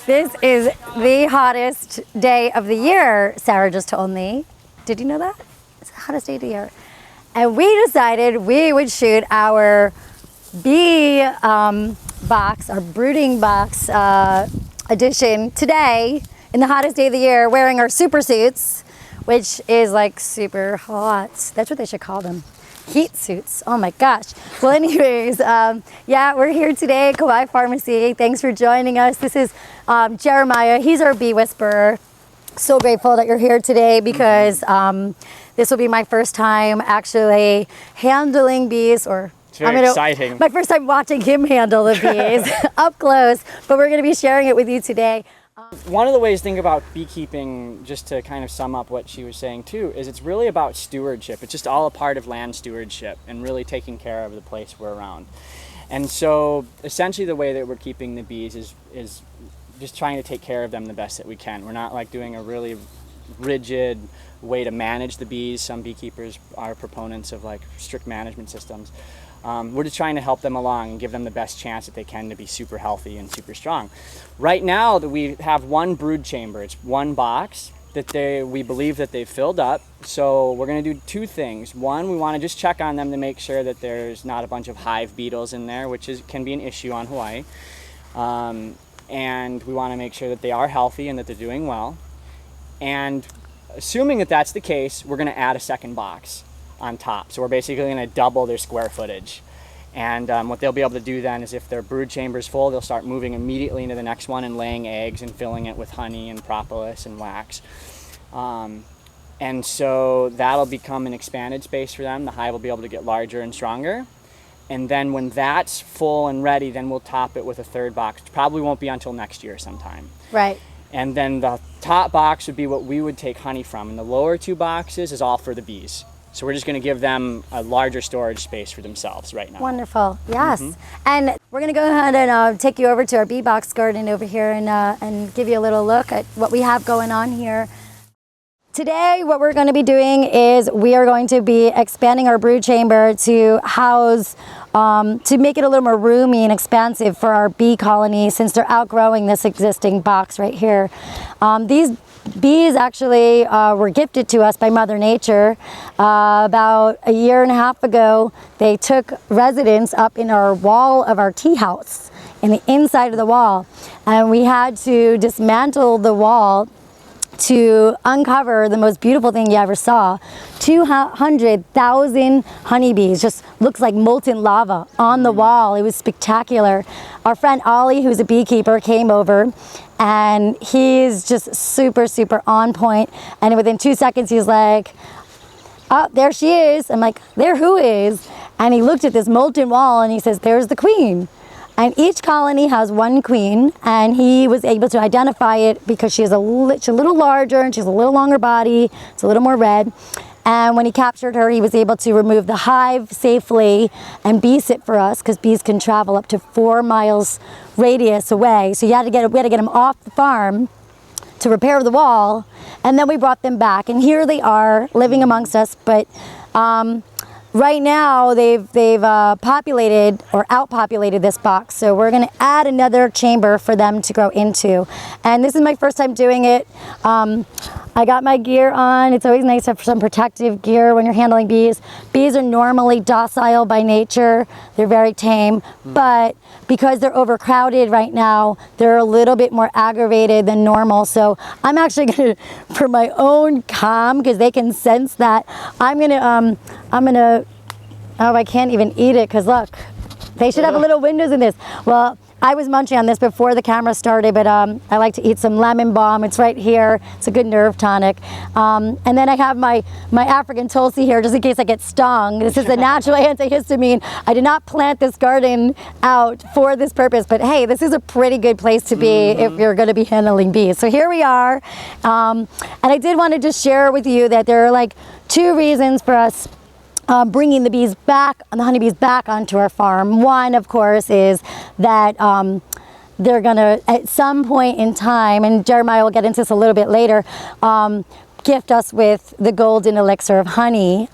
This is the hottest day of the year, Sarah just told me. Did you know that? It's the hottest day of the year. And we decided we would shoot our bee box, our brooding box edition today in the hottest day of the year, wearing our super suits, which is like super hot. That's what they should call them. Heat suits. Oh my gosh. Well, anyways, yeah, we're here today at Kauai Farmacy. Thanks for joining us. This is Jeremiah. He's our bee whisperer. So grateful that you're here today because this will be my first time actually handling bees, or it's very exciting. My first time watching him handle the bees up close, but we're going to be sharing it with you today. One of the ways to think about beekeeping, just to kind of sum up what she was saying too, is it's really about stewardship. It's just all a part of land stewardship and really taking care of the place we're around. And so essentially the way that we're keeping the bees is just trying to take care of them the best that we can. We're not like doing a really rigid way to manage the bees. Some beekeepers are proponents of like strict management systems. We're just trying to help them along and give them the best chance that they can to be super healthy and super strong. Right now that we have one brood chamber, it's one box that we believe that they've filled up. So we're going to do two things. One, we want to just check on them to make sure that there's not a bunch of hive beetles in there, which can be an issue on Hawaii. And we want to make sure that they are healthy and that they're doing well. And assuming that that's the case, we're going to add a second box on top. So we're basically going to double their square footage. And what they'll be able to do then is if their brood chamber is full, they'll start moving immediately into the next one and laying eggs and filling it with honey and propolis and wax. And so that'll become an expanded space for them. The hive will be able to get larger and stronger. And then when that's full and ready, then we'll top it with a third box, which probably won't be until next year sometime. Right. And then the top box would be what we would take honey from. And the lower two boxes is all for the bees. So we're just going to give them a larger storage space for themselves right now. Wonderful. Yes. And we're going to go ahead and take you over to our bee box garden over here and give you a little look at what we have going on here. Today, what we're going to be doing is we are going to be expanding our brood chamber to house, to make it a little more roomy and expansive for our bee colony since they're outgrowing this existing box right here. These bees actually were gifted to us by Mother Nature. About a year and a half ago, they took residence up in our wall of our tea house, in the inside of the wall. And we had to dismantle the wall to uncover the most beautiful thing you ever saw. 200,000 honeybees, just looks like molten lava on the wall. It was spectacular. Our friend Ollie, who's a beekeeper, came over and he's just super, super on point. And within 2 seconds, he's like, oh, there she is. I'm like, there who is? And he looked at this molten wall and he says, there's the queen. And each colony has one queen, and he was able to identify it because she's a little larger and she's a little longer body. It's a little more red. And when he captured her, he was able to remove the hive safely and bee sit for us because bees can travel up to 4 miles radius away. So we had to get them off the farm to repair the wall, and then we brought them back. And here they are living amongst us, but right now, they've populated or outpopulated this box, so we're going to add another chamber for them to grow into. And this is my first time doing it. I got my gear on. It's always nice to have some protective gear when you're handling bees. Bees are normally docile by nature. They're very tame, but because they're overcrowded right now, they're a little bit more aggravated than normal. So I'm actually going to, for my own calm, because they can sense that, I'm gonna, oh, I can't even eat it because look, they should have little windows in this. Well, I was munching on this before the camera started, but I like to eat some lemon balm. It's right here. It's a good nerve tonic. And then I have my African Tulsi here just in case I get stung. This is a natural antihistamine. I did not plant this garden out for this purpose, but hey, this is a pretty good place to be if you're going to be handling bees. So here we are. And I did want to just share with you that there are like 2 reasons for us bringing the bees back, the honeybees back onto our farm. One, of course, is that they're gonna, at some point in time, and Jeremiah will get into this a little bit later, gift us with the golden elixir of honey,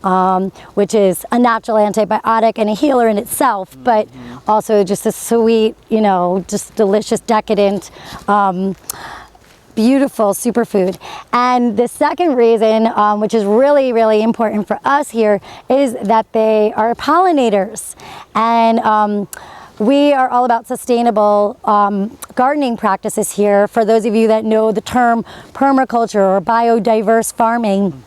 which is a natural antibiotic and a healer in itself, but also just a sweet, you know, just delicious, decadent, beautiful superfood. And the second reason, which is really, really important for us here, is that they are pollinators. And we are all about sustainable gardening practices here. For those of you that know the term permaculture or biodiverse farming,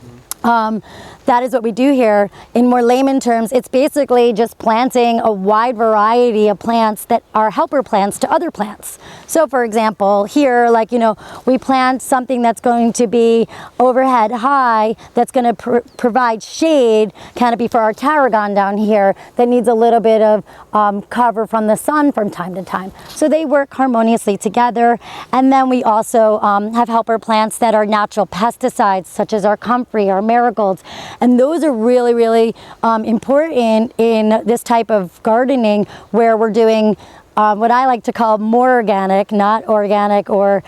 that is what we do here. In more layman terms, it's basically just planting a wide variety of plants that are helper plants to other plants. So for example, here, like, you know, we plant something that's going to be overhead high, that's going to provide shade, canopy for our tarragon down here that needs a little bit of cover from the sun from time to time. So they work harmoniously together. And then we also have helper plants that are natural pesticides, such as our comfrey, our marigolds. And those are really, really important in this type of gardening where we're doing what I like to call more organic, not organic or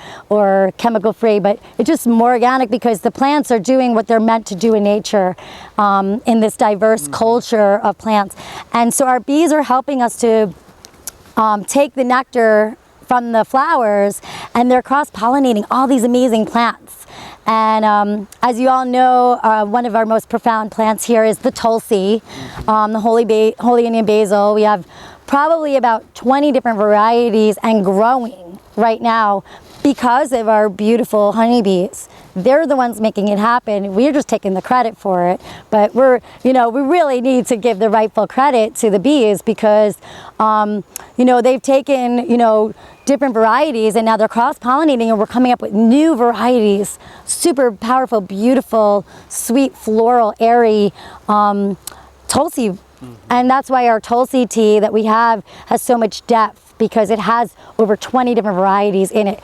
chemical free, but it's just more organic because the plants are doing what they're meant to do in nature in this diverse culture of plants. And so our bees are helping us to take the nectar from the flowers, and they're cross-pollinating all these amazing plants. And as you all know, one of our most profound plants here is the Tulsi, the holy Indian basil. We have probably about 20 different varieties and growing right now because of our beautiful honeybees. They're the ones making it happen. We're just taking the credit for it. But we're, you know, we really need to give the rightful credit to the bees because, you know, they've taken, you know, different varieties and now they're cross-pollinating and we're coming up with new varieties. Super powerful, beautiful, sweet, floral, airy Tulsi. And that's why our Tulsi tea that we have has so much depth because it has over 20 different varieties in it.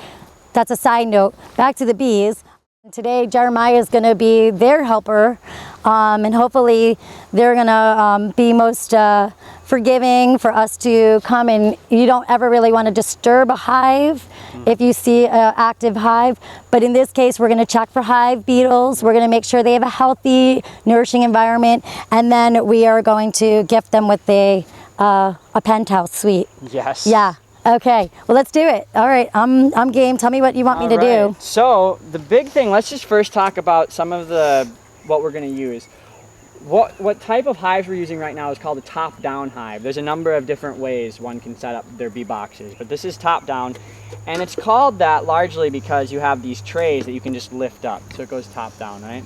That's a side note. Back to the bees. Today Jeremiah is going to be their helper and hopefully they're going to be most forgiving for us to come, and you don't ever really want to disturb a hive if you see an active hive. But in this case, we're going to check for hive beetles. We're going to make sure they have a healthy, nourishing environment, and then we are going to gift them with a penthouse suite. Yes. Yeah. Okay, well, let's do it. All right, I'm game. Tell me what you want me to do. So the big thing, let's just first talk about some of what we're going to use. What type of hives we're using right now is called a top-down hive. There's a number of different ways one can set up their bee boxes, but this is top-down, and it's called that largely because you have these trays that you can just lift up, so it goes top-down, right?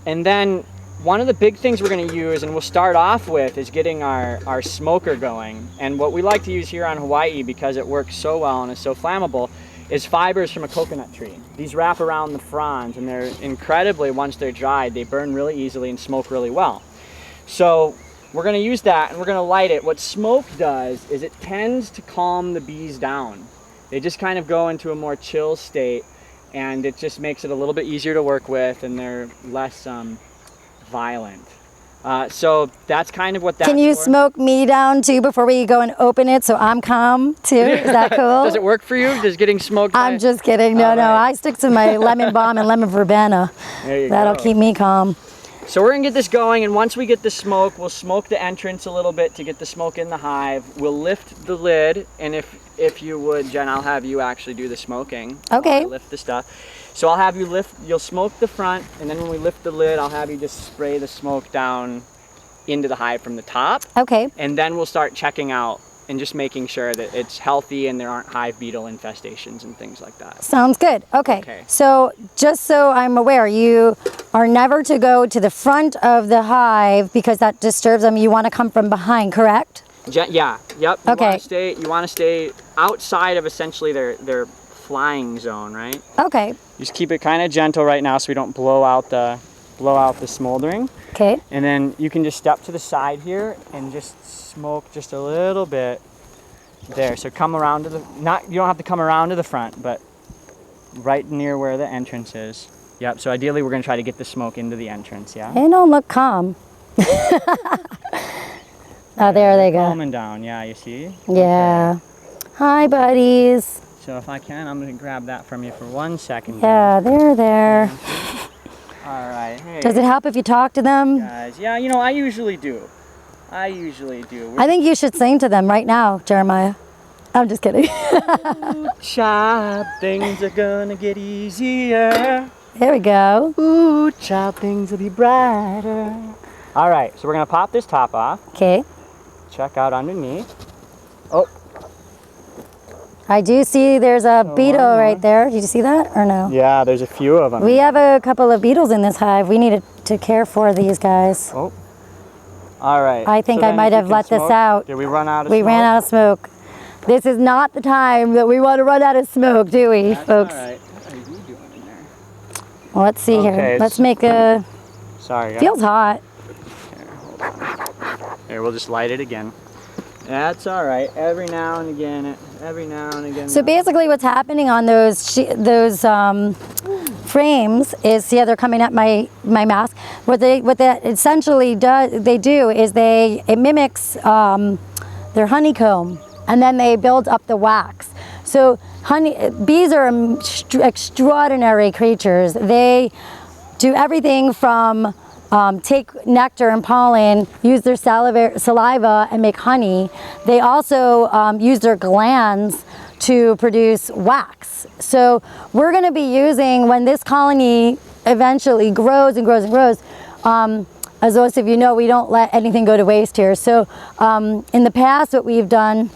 And then one of the big things we're going to use, and we'll start off with, is getting our smoker going. And what we like to use here on Hawaii, because it works so well and is so flammable, is fibers from a coconut tree. These wrap around the fronds, and they're incredibly, once they're dried, they burn really easily and smoke really well. So we're going to use that, and we're going to light it. What smoke does is it tends to calm the bees down. They just kind of go into a more chill state, and it just makes it a little bit easier to work with, and they're less violent. So that's kind of what that's Can you for. smoke me down too before we go and open it so I'm calm too? Is that cool? Does it work for you? Does getting smoked? I'm just kidding. No, I stick to my lemon balm and lemon verbena. There you That'll go. keep me calm. So we're gonna get this going, and once we get the smoke, we'll smoke the entrance a little bit to get the smoke in the hive. We'll lift the lid, and if you would, Jen, I'll have you actually do the smoking. Okay. I'll lift the stuff. So I'll have you you'll smoke the front, and then when we lift the lid, I'll have you just spray the smoke down into the hive from the top. Okay. And then we'll start checking out and just making sure that it's healthy and there aren't hive beetle infestations and things like that. Sounds good. Okay. So just so I'm aware, you are never to go to the front of the hive because that disturbs them. You want to come from behind, correct? Yeah. Yep. Okay. You want to stay outside of essentially their flying zone, right? Okay. Just keep it kind of gentle right now so we don't blow out the smoldering. Okay. And then you can just step to the side here and just smoke just a little bit there. So come around to you don't have to come around to the front, but right near where the entrance is. Yep. So ideally we're going to try to get the smoke into the entrance, yeah? They don't look calm. Oh, there they go. Calming down, yeah, you see? Yeah. Okay. Hi, buddies. So if I can, I'm going to grab that from you for 1 second. Yeah, they're there. All right. Hey, Does it help if you talk to them? guys. Yeah, you know, I usually do. I think you should sing to them right now, Jeremiah. I'm just kidding. Ooh, child, things are gonna get easier. There we go. Ooh, child, things will be brighter. All right, so we're gonna pop this top off. Okay. Check out underneath. Oh. I do see there's a beetle right there. Did you see that or no? Yeah, there's a few of them. We have a couple of beetles in this hive. We needed to care for these guys. Oh. All right. I think I might have let this out. Did we run out of smoke? We ran out of smoke. This is not the time that we want to run out of smoke, do we, folks? All right. What are you doing in there? Well, let's see here. Let's make a... Sorry, guys. Feels hot. Here, hold on. Here, we'll just light it again. That's all right. Every now and again. So basically what's happening on those frames is, see how they're coming up my mask? What that essentially do is it mimics their honeycomb, and then they build up the wax. So bees are extraordinary creatures. They do everything from take nectar and pollen, use their saliva and make honey. They also use their glands to produce wax. So we're going to be using, when this colony eventually grows and grows and grows, as most of you know, we don't let anything go to waste here. So in the past, what we've done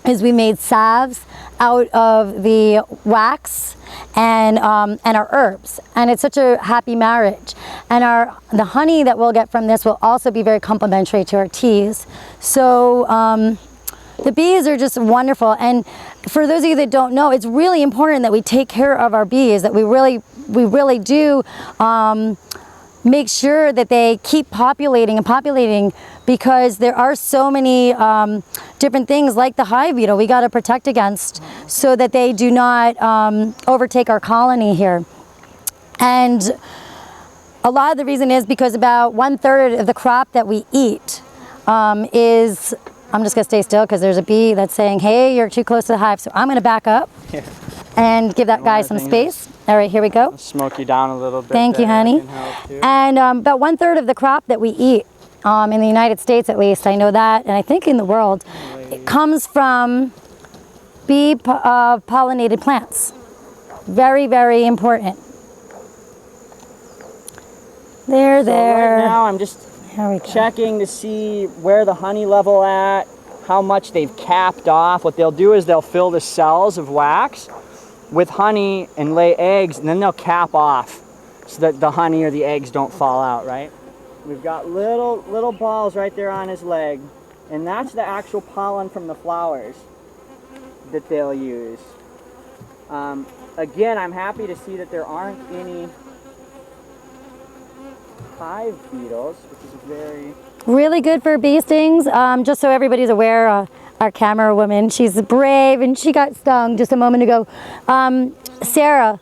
is we made salves out of the wax and our herbs, and it's such a happy marriage. And the honey that we'll get from this will also be very complementary to our teas. So the bees are just wonderful, and for those of you that don't know, it's really important that we take care of our bees, that we really do make sure that they keep populating and populating, because there are so many different things like the hive beetle we got to protect against, so that they do not overtake our colony here. And a lot of the reason is because about 1/3 of the crop that we eat is, I'm just gonna stay still because there's a bee that's saying, hey, you're too close to the hive, so I'm gonna back up and give that guy some space. All right, here we go. Smoke you down a little bit. Thank you, honey. And about 1/3 of the crop that we eat, in the United States at least, I know that, and I think in the world, it comes from bee pollinated plants. Very, very important. There. Right now I'm just checking to see where the honey level at, how much they've capped off. What they'll do is they'll fill the cells of wax with honey and lay eggs, and then they'll cap off so that the honey or the eggs don't fall out, right? We've got little balls right there on his leg, and that's the actual pollen from the flowers that they'll use. Again, I'm happy to see that there aren't any hive beetles, which is very... Really good for bee stings. Just so everybody's aware, our camera woman, she's brave, and she got stung just a moment ago. Sarah,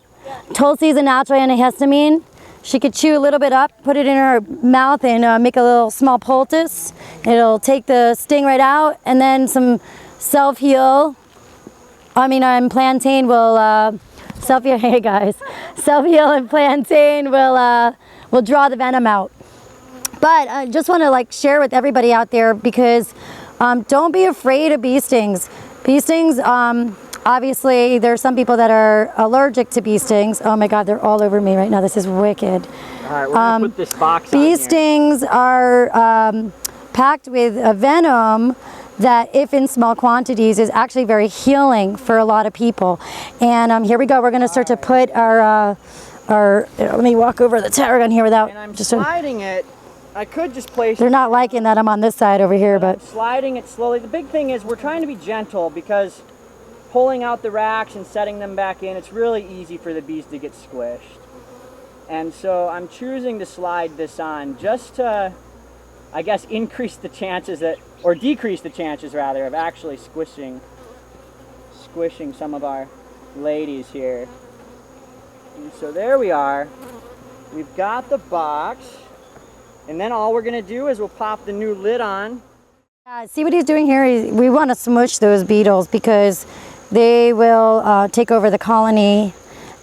Tulsi is a natural antihistamine. She could chew a little bit up, put it in her mouth, and make a little small poultice. It'll take the sting right out, and then some self-heal. Plantain will self-heal. Hey guys, self-heal and plantain will draw the venom out. But I just want to share with everybody out there, because don't be afraid of bee stings. Bee stings, obviously there's some people that are allergic to bee stings. Oh my God, they're all over me right now. This is wicked. All right, we're gonna put this box on Bee here. stings are packed with a venom that, if in small quantities, is actually very healing for a lot of people. And here we go. We're going to start to put our let me walk over the tarragon here without... And I'm sliding it. I could just place... They're not liking that I'm on this side over here, but... I'm sliding it slowly. The big thing is we're trying to be gentle, because pulling out the racks and setting them back in, it's really easy for the bees to get squished. And so I'm choosing to slide this on just to, I guess, increase the chances that, or decrease the chances rather, of actually squishing some of our ladies here. And so there we are. We've got the box, and then all we're gonna do is we'll pop the new lid on. See what he's doing here? We want to smush those beetles, because they will take over the colony.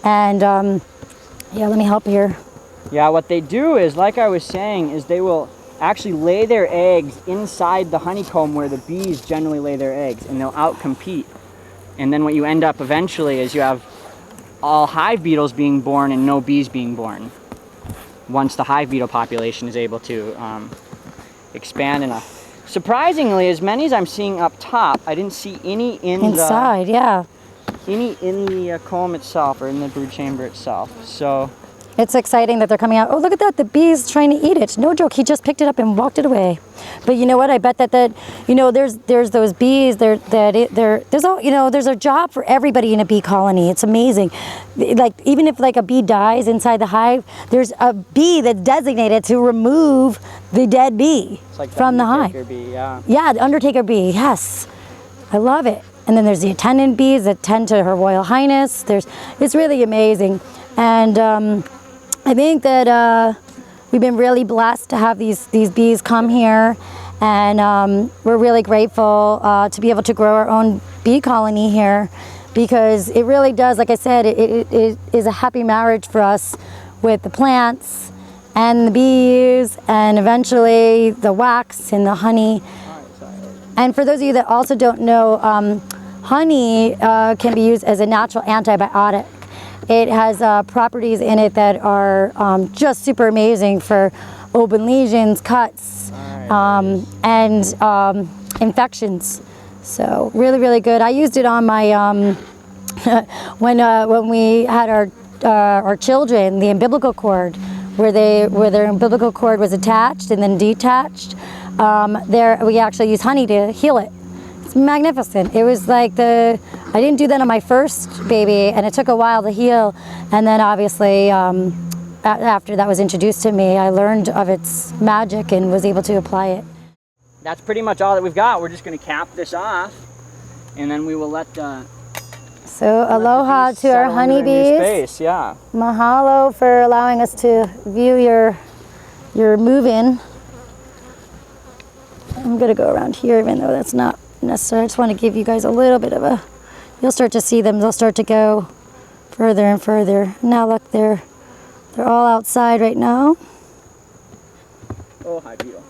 And yeah, let me help here. Yeah, what they do is, like I was saying, is they will actually lay their eggs inside the honeycomb where the bees generally lay their eggs, and they'll outcompete. And then what you end up eventually is you have all hive beetles being born and no bees being born, once the hive beetle population is able to expand enough. Surprisingly, as many as I'm seeing up top, I didn't see any inside, yeah. Any in the comb itself or in the brood chamber itself. So it's exciting that they're coming out. Oh, look at that, the bee's trying to eat it. No joke, he just picked it up and walked it away. But you know what, I bet that you know, there's those bees, there's all, you know, there's a job for everybody in a bee colony. It's amazing. Like, even if like a bee dies inside the hive, there's a bee that's designated to remove the dead bee like from the hive. Bee, yeah. Yeah, the Undertaker bee, yes. I love it. And then there's the attendant bees that tend to Her Royal Highness. It's really amazing. And I think that we've been really blessed to have these bees come here, and we're really grateful to be able to grow our own bee colony here, because it really does, like I said, it is a happy marriage for us with the plants and the bees, and eventually the wax and the honey. And for those of you that also don't know, honey can be used as a natural antibiotic. It has properties in it that are just super amazing for open lesions, cuts, and infections. So really, really good. I used it on my when we had our children, the umbilical cord, where their umbilical cord was attached and then detached. We actually used honey to heal it. It's magnificent. It was like I didn't do that on my first baby, and it took a while to heal. And then obviously, after that was introduced to me, I learned of its magic and was able to apply it. That's pretty much all that we've got. We're just going to cap this off, and then we will let so aloha to our honeybees. Space, yeah. Mahalo for allowing us to view your move-in. I'm going to go around here, even though that's not necessary. I just want to give you guys a little bit of you'll start to see them. They'll start to go further and further. Now look, they're all outside right now. Oh, hi, beetle.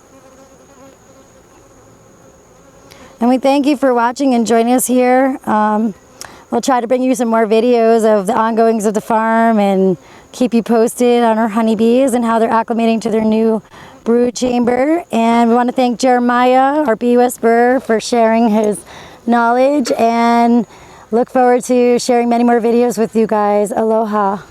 And we thank you for watching and joining us here. We'll try to bring you some more videos of the ongoings of the farm and keep you posted on our honeybees and how they're acclimating to their new brood chamber. And we want to thank Jeremiah, our bee whisperer, for sharing his knowledge, and look forward to sharing many more videos with you guys. Aloha.